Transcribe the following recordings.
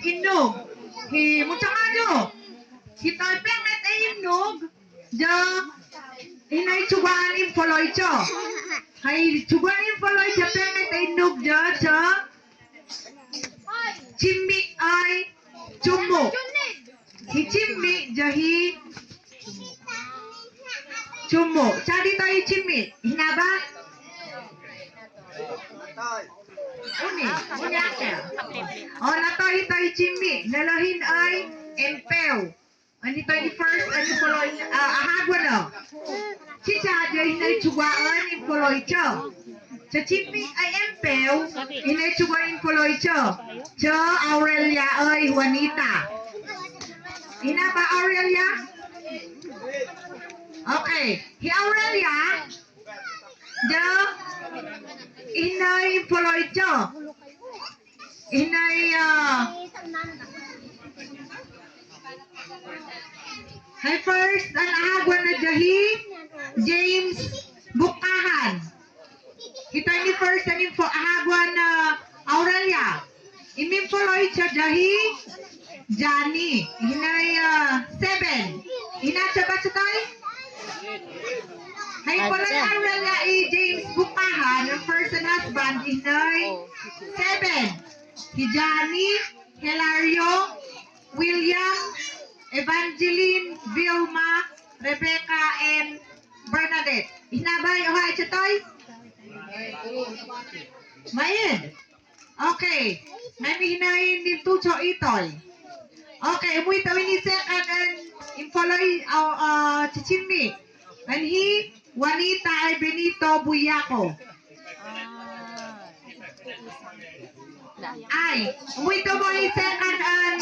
inog. Mucha nga jo. Hitoy penget ay inog. Ja, hinay chugaan im poloy cho. Hay chugaan im poloy ja penget ay inog ja cha. Chimmi ay chummo. Hichimmi ja hi chummo. Chadi tayo chimmi. Hinaba? Uni akel. Natoy tayo chimmi. Nalahin ay empew. Ani tayo ni first, ani poloy, ahagwa na. Chicha, dahil hinay chugaan in poloy cho. Sa chimmi ay empew, hinay chugaan in poloy cho. Cho Aurelia ay Juanita. Hinaba Aurelia? Okay. Hi Aurelia, ja, inay poloy cho. Inay, hi first, ang ahagwan na jahi, James Bukahan. Kita ni first, ang ahagwan na Aurelia. Imim poloy cho jahi, Johnny. Inay, 7. Inacha ba sa tayo? Hay pala Aurelia i James Bukahan, ang first and husband, inay 7. Si Johnny, Hilario, William, Evangeline, Vilma, Rebecca, and Bernadette. Hinabay, ohay, chatoy? Mayin. Okay. May hinayin din tucho itoy. Okay, umuwi tawin ni second and infoloy chichimi. And he, Juanita ay Benito Buyako. Ay, umuwi tawin ni second and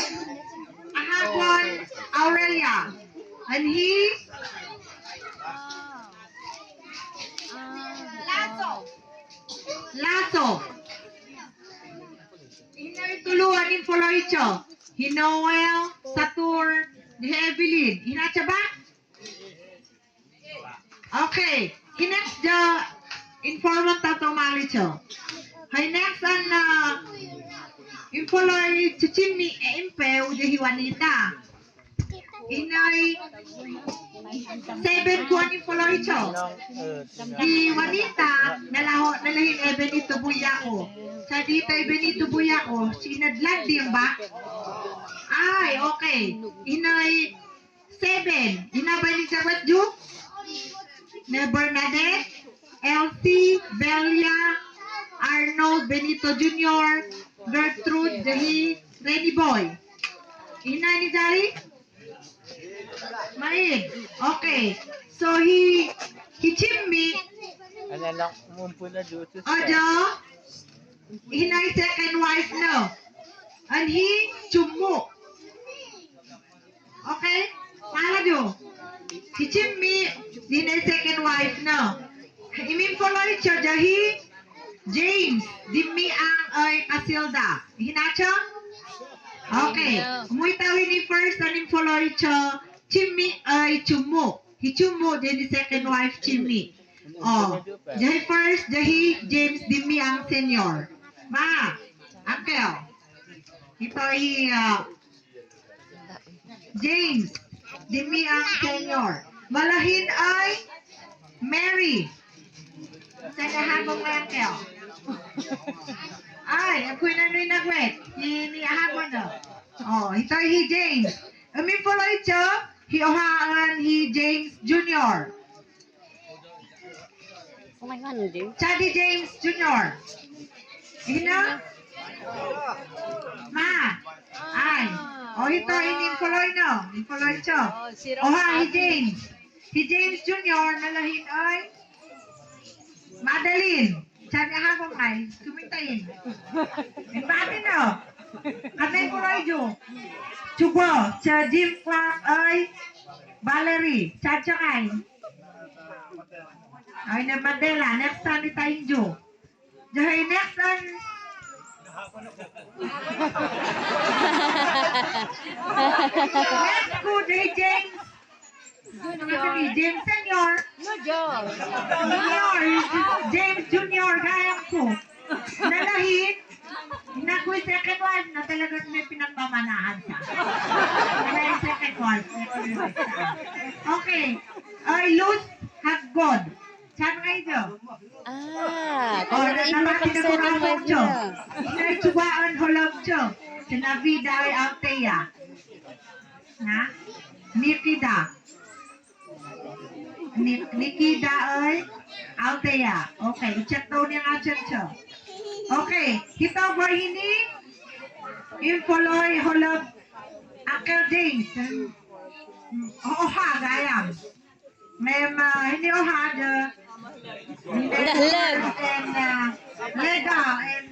ahagwan Aurelia. And he, Lasso. Hinaytuluan in Foloicho. Hinoel, Satur, ni Evelyn. Hinacha ba? Okay. Hinext the informant tato malicho. Hay next an infoloy chichimi impe uje Juanita. Inay 7 kuan infoloy cho. Di Juanita nalahin e Benito Buyako. Sa dito e Benito Buyako, sinadlag din ba? Ay, okay. Inay 7. Inabay ni Jawat Ju? Na Bernadette, Elsie, Belia, Arnold, Benito Jr., Gertrude, Jahi, Renny Boy. Inay ni Jari? Maid. Okay. So he chimmi. Ano lang umumpo na dito. Ojo. Inay second wife no. And he chummo. Okay? Pala jo. He chimmi. Inay second wife no. Imin follow siya jahi James. Dimmi ang ay Casilda. Hinacho? Okay. Umuwi tawin ni first and follow siya Chimmi ay Chummo. Hi Chummo din ni second wife Chimmi. Oh, jahi first, jahi James Dimmi ang senior. Ma, uncle. Ito ay James Dimmi ang senior. Malahin ay Mary. Sanahan mong uncle. Ay, ako'y nano'y nagwet. Iniahan mo na. Oh, ito ay hi James. Amin po lang ito. Hiohaan hi James Jr. Oh my God, dude. Chadi James Jr. Hina? Ma. Ay. O ito, inimpuloy no. Inimpuloy ito. Oha, hi James. Hi James Jr. nalahin ay Madeline. Chadi ahapong ay. Kumintayin. Ibati no. Kanay puloy jo. Chubo, cha Jim Clark ay Valerie, chacha kay. Ay na Mandela, next time ni tayong jo. Jahay next time. Next ko, Jahay James. James Senior. No joke. Junior, James Junior, gayang ko. Nalahin. Nakoy second wife na talaga agad may pinagmamanahan siya. Kaya yung second wife. Okay. Luz Haggod. Saan kayo? Kaya ina pang second wife niya. Naitsubaan holog siya. Sinavida ay Altea. Na? Nikida. Nikida ay Altea. Okay, i-check daw niya nga siya. Okay, kita ba ini? Infoloy holog Uncle James. Oha, gayam. Mem, hindi oha, Dahlag. and Leda and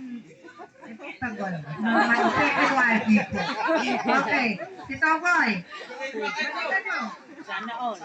Tagon. My second wife dito. Okay. Tito Boy. Balita nyo. Sana all.